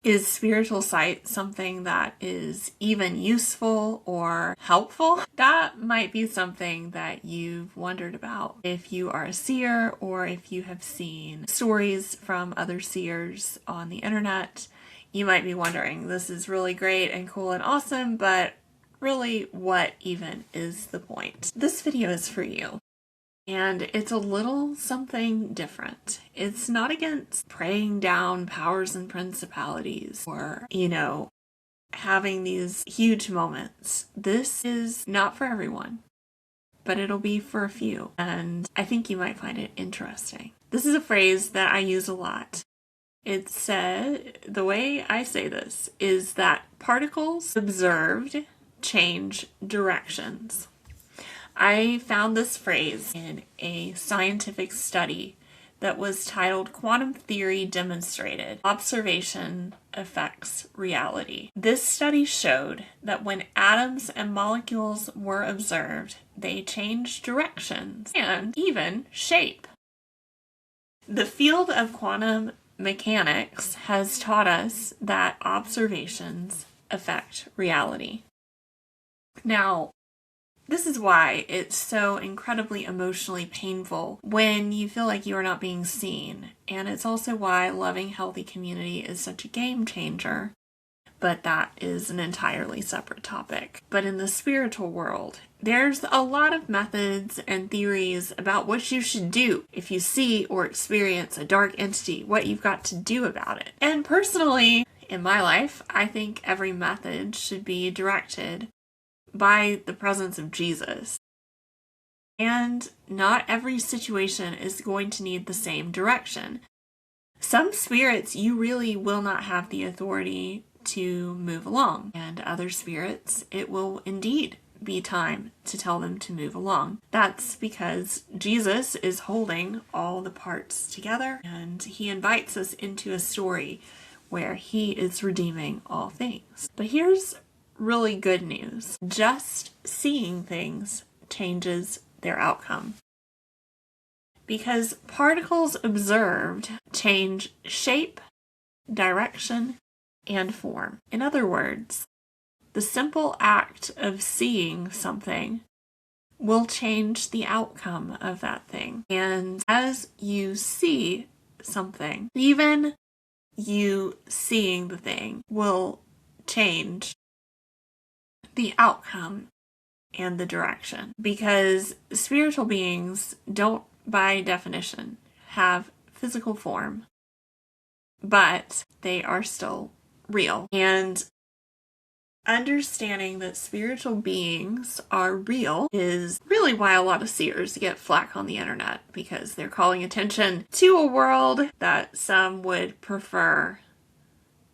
Is spiritual sight something that is even useful or helpful? That might be something that you've wondered about. If you are a seer or if you have seen stories from other seers on the internet, you might be wondering, this is really great and cool and awesome, but really, what even is the point? This video is for you. And it's a little something different. It's not against praying down powers and principalities or, having these huge moments. This is not for everyone, but it'll be for a few. And I think you might find it interesting. This is a phrase that I use a lot. It said, the way I say this is that particles observed change directions. I found this phrase in a scientific study that was titled Quantum Theory Demonstrated: Observation Affects Reality. This study showed that when atoms and molecules were observed, they changed directions and even shape. The field of quantum mechanics has taught us that observations affect reality. Now, this is why it's so incredibly emotionally painful when you feel like you are not being seen. And it's also why loving healthy community is such a game changer. But that is an entirely separate topic. But in the spiritual world, there's a lot of methods and theories about what you should do if you see or experience a dark entity, what you've got to do about it. And personally, in my life, I think every method should be directed by the presence of Jesus. And not every situation is going to need the same direction. Some spirits you really will not have the authority to move along, and other spirits it will indeed be time to tell them to move along. That's because Jesus is holding all the parts together, and he invites us into a story where he is redeeming all things. But here's really good news. Just seeing things changes their outcome. Because particles observed change shape, direction, and form. In other words, the simple act of seeing something will change the outcome of that thing. And as you see something, even you seeing the thing will change the outcome and the direction, because spiritual beings don't, by definition, have physical form, but they are still real. And understanding that spiritual beings are real is really why a lot of seers get flack on the internet, because they're calling attention to a world that some would prefer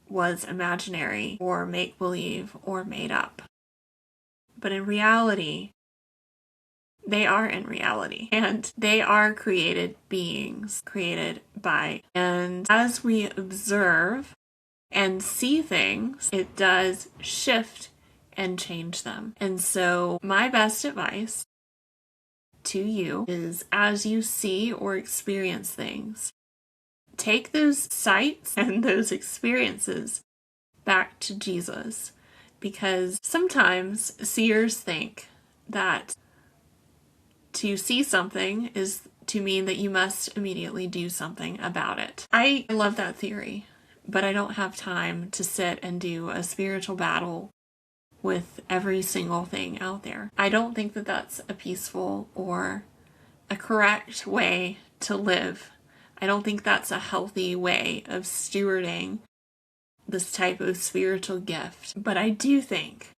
was imaginary or make-believe or made up. But in reality, they are in reality, and they are created beings, created by. And as we observe and see things, it does shift and change them. And so my best advice to you is, as you see or experience things, take those sights and those experiences back to Jesus. Because sometimes seers think that to see something is to mean that you must immediately do something about it. I love that theory, but I don't have time to sit and do a spiritual battle with every single thing out there. I don't think that that's a peaceful or a correct way to live. I don't think that's a healthy way of stewarding this type of spiritual gift. But I do think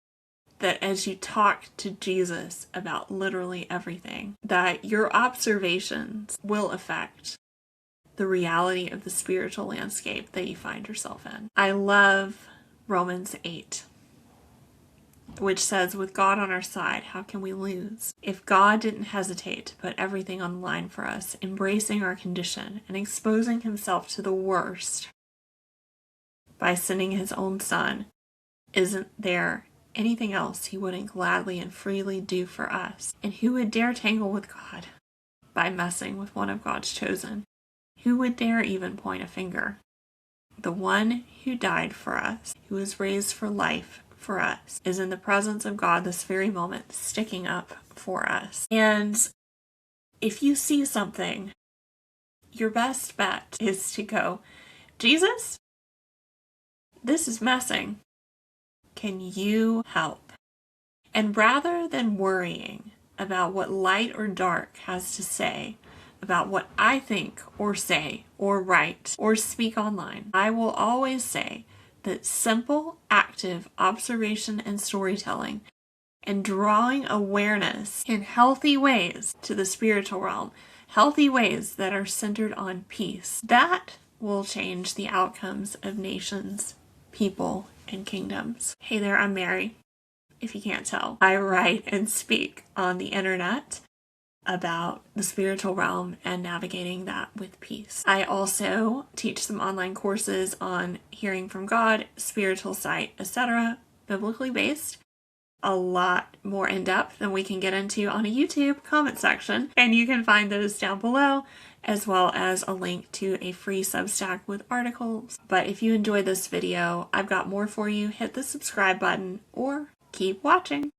that as you talk to Jesus about literally everything, that your observations will affect the reality of the spiritual landscape that you find yourself in. I love Romans 8, which says, with God on our side, how can we lose? If God didn't hesitate to put everything on the line for us, embracing our condition and exposing himself to the worst by sending his own son, isn't there anything else he wouldn't gladly and freely do for us? And who would dare tangle with God by messing with one of God's chosen? Who would dare even point a finger? The one who died for us, who was raised for life for us, is in the presence of God this very moment, sticking up for us. And if you see something, your best bet is to go, Jesus, this is messing. Can you help? And rather than worrying about what light or dark has to say about what I think or say or write or speak online, I will always say that simple, active observation and storytelling and drawing awareness in healthy ways to the spiritual realm, healthy ways that are centered on peace, that will change the outcomes of nations, people, and kingdoms. Hey there, I'm Mary. If you can't tell, I write and speak on the internet about the spiritual realm and navigating that with peace. I also teach some online courses on hearing from God, spiritual sight, etc., biblically based. A lot more in depth than we can get into on a YouTube comment section, and you can find those down below, as well as a link to a free Substack with articles. But if you enjoyed this video, I've got more for you. Hit the subscribe button or keep watching.